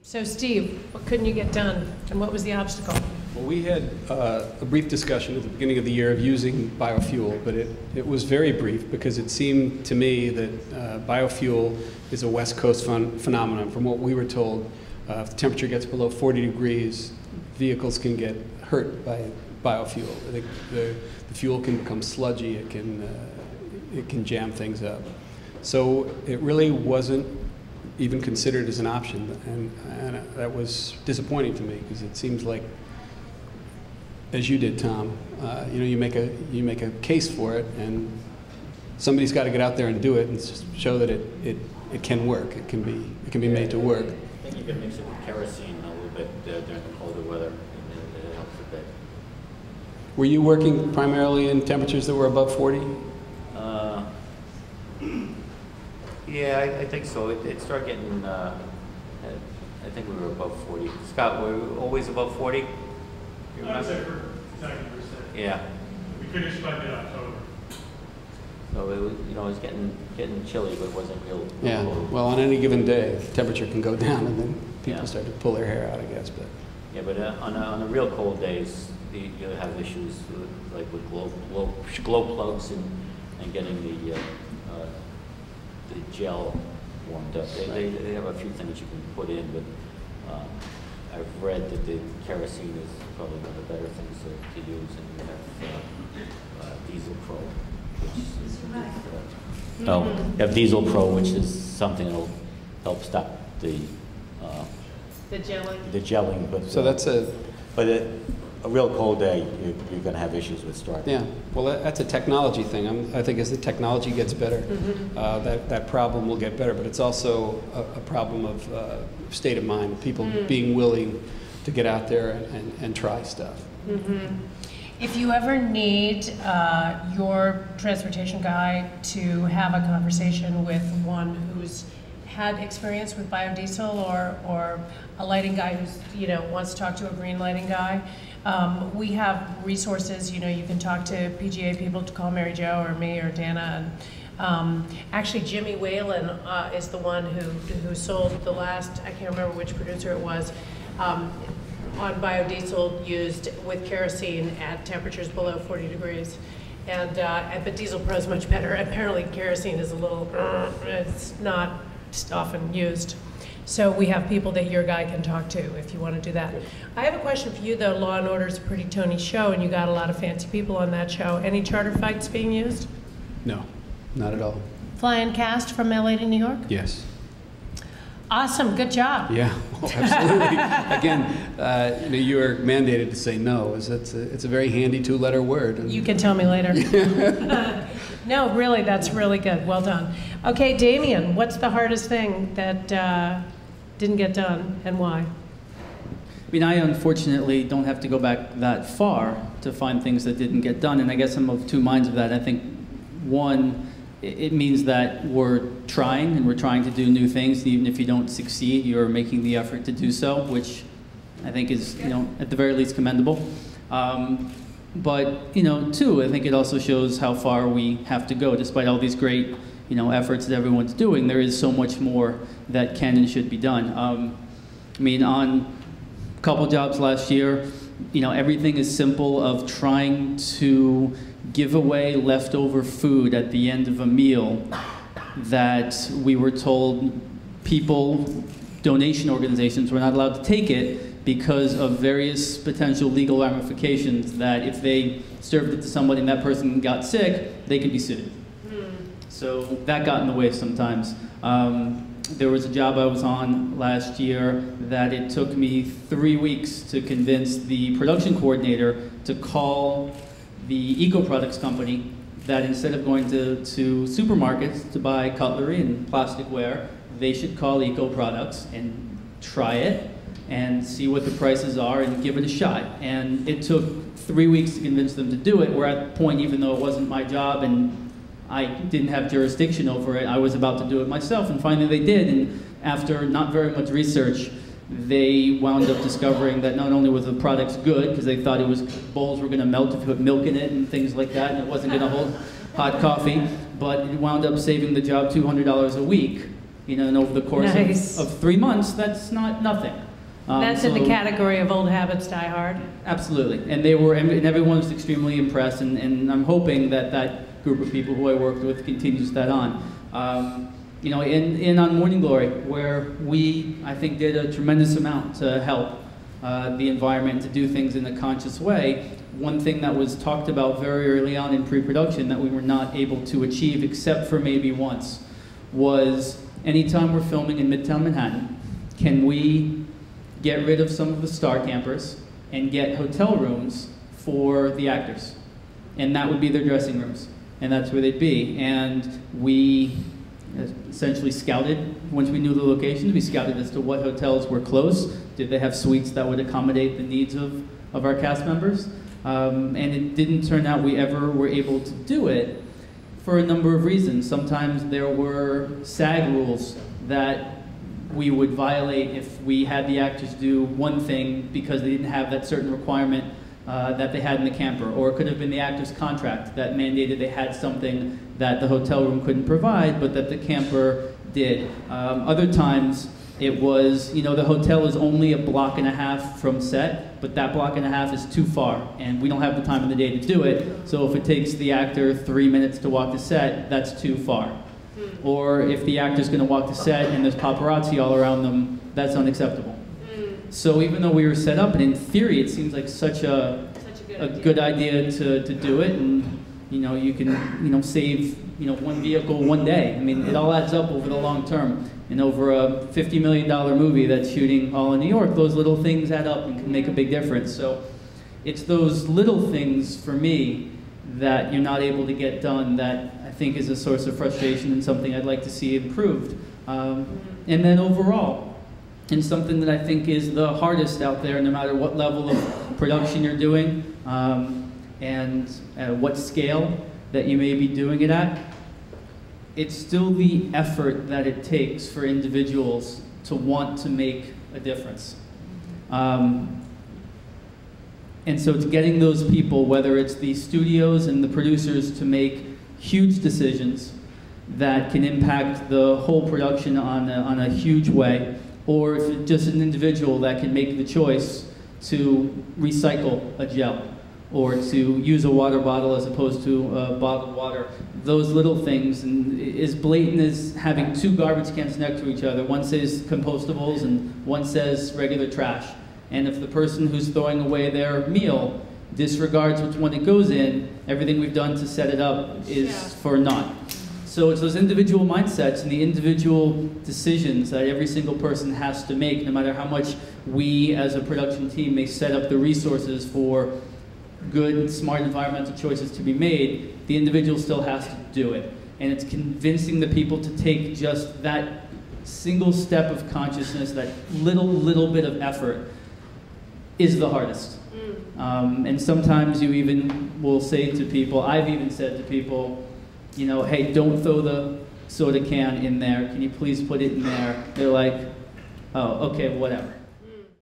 So Steve, what couldn't you get done, and what was the obstacle? Well, we had a brief discussion at the beginning of the year of using biofuel, but it was very brief because it seemed to me that biofuel is a West Coast phenomenon. From what we were told, if the temperature gets below 40 degrees, vehicles can get hurt by biofuel. The fuel can become sludgy, it can jam things up. So it really wasn't even considered as an option, and that was disappointing to me because it seems like, as you did, Tom, you make a case for it, and somebody's got to get out there and do it and just show that it can work. It can be made to work. I think you can mix it with kerosene a little bit during the colder weather, and it helps a bit. Were you working primarily in temperatures that were above 40? Yeah, I think so. It started getting, I think we were above 40. Scott, were we always above 40? You I would say for 90%. Yeah. We finished by mid-October. So it was, it was getting chilly, but it wasn't real. Yeah. Cold. Well, on any given day, the temperature can go down, and then people Yeah. start to pull their hair out, I guess. But yeah, but on the real cold days, you have issues like with glow plugs and getting the gel warmed up. They have a few things you can put in, but I've read that the kerosene is probably one of the better things to use, and you have Diesel Pro, which you have Diesel Pro, which is something that'll help stop the gelling. The gelling, but so that's a. But a real cold day, you're going to have issues with starting. Yeah, well, that's a technology thing. I think as the technology gets better, that problem will get better. But it's also a problem of state of mind, people being willing to get out there and try stuff. If you ever need your transportation guy to have a conversation with one who's had experience with biodiesel, or a lighting guy who's wants to talk to a green lighting guy, we have resources. You can talk to PGA people, to call Mary Jo or me or Dana. And actually, Jimmy Whalen is the one who sold the last, I can't remember which producer it was, on biodiesel used with kerosene at temperatures below 40 degrees. And but Diesel Pro is much better. Apparently, kerosene is a little, it's not often used. So we have people that your guy can talk to if you want to do that. Good. I have a question for you, though. Law & Order is a pretty Tony show, and you got a lot of fancy people on that show. Any charter fights being used? No, not at all. Fly-in cast from LA to New York? Yes. Awesome, good job. Yeah, well, absolutely. Again, you are mandated to say no. It's a very handy two-letter word. You can tell me later. No, really, that's really good. Well done. Okay, Damien, what's the hardest thing that didn't get done, and why? I mean, I unfortunately don't have to go back that far to find things that didn't get done, and I guess I'm of two minds of that. I think, one, it means that we're trying, and we're trying to do new things, and even if you don't succeed, you're making the effort to do so, which I think is, at the very least commendable. But, two, I think it also shows how far we have to go, despite all these great, efforts that everyone's doing. There is so much more that can and should be done. I mean, on a couple jobs last year, everything is simple of trying to give away leftover food at the end of a meal that we were told donation organizations were not allowed to take it because of various potential legal ramifications, that if they served it to somebody and that person got sick, they could be sued. So that got in the way sometimes. There was a job I was on last year that it took me 3 weeks to convince the production coordinator to call the eco products company, that instead of going to supermarkets to buy cutlery and plasticware, they should call eco products and try it and see what the prices are and give it a shot. And it took 3 weeks to convince them to do it. We're at the point, even though it wasn't my job and I didn't have jurisdiction over it, I was about to do it myself, and finally they did. And after not very much research, they wound up discovering that not only was the product good, because they thought bowls were going to melt if you put milk in it and things like that, and it wasn't going to hold hot coffee, but it wound up saving the job $200 a week You know, and over the course Nice. of 3 months, that's not nothing. That's in the So- category of old habits die hard. Absolutely, and they were, and everyone was extremely impressed, and I'm hoping that that group of people who I worked with continues that on. You know, in on Morning Glory, where we, I think, did a tremendous amount to help the environment, to do things in a conscious way. One thing that was talked about very early on in pre-production that we were not able to achieve, except for maybe once, was anytime we're filming in Midtown Manhattan, can we get rid of some of the star campers and get hotel rooms for the actors? And that would be their dressing rooms, and that's where they'd be. And we essentially scouted, once we knew the locations, we scouted as to what hotels were close. Did they have suites that would accommodate the needs of our cast members? And it didn't turn out we ever were able to do it for a number of reasons. Sometimes there were SAG rules that we would violate if we had the actors do one thing because they didn't have that certain requirement that they had in the camper. Or it could have been the actor's contract that mandated they had something that the hotel room couldn't provide, but that the camper did. Other times, it was, you know, the hotel is only a block and a half from set, but that block and a half is too far, and we don't have the time in the day to do it, so if it takes the actor 3 minutes to walk to set, that's too far. Or if the actor's gonna walk to set and there's paparazzi all around them, that's unacceptable. So even though we were set up, and in theory it seems like such a good idea to do it, and you know, you can, you know, save, you know, one vehicle one day. I mean, it all adds up over the long term. And over a $50 million movie that's shooting all in New York, those little things add up and can make a big difference. So it's those little things for me that you're not able to get done that I think is a source of frustration and something I'd like to see improved. And then overall, and something that I think is the hardest out there, no matter what level of production you're doing, and what scale that you may be doing it at, it's still the effort that it takes for individuals to want to make a difference. And so it's getting those people, whether it's the studios and the producers, to make huge decisions that can impact the whole production on a huge way, or if it's just an individual that can make the choice to recycle a gel, or to use a water bottle as opposed to bottled water. Those little things, and as blatant as having two garbage cans next to each other. One says compostables and one says regular trash. And if the person who's throwing away their meal disregards which one it goes in, everything we've done to set it up is for naught. So it's those individual mindsets and the individual decisions that every single person has to make, no matter how much we as a production team may set up the resources for good, smart environmental choices to be made, the individual still has to do it. And it's convincing the people to take just that single step of consciousness, that little bit of effort, is the hardest. And sometimes you even will say to people, I've even said to people, you know, hey, don't throw the soda can in there. Can you please put it in there? They're like, oh, okay, whatever.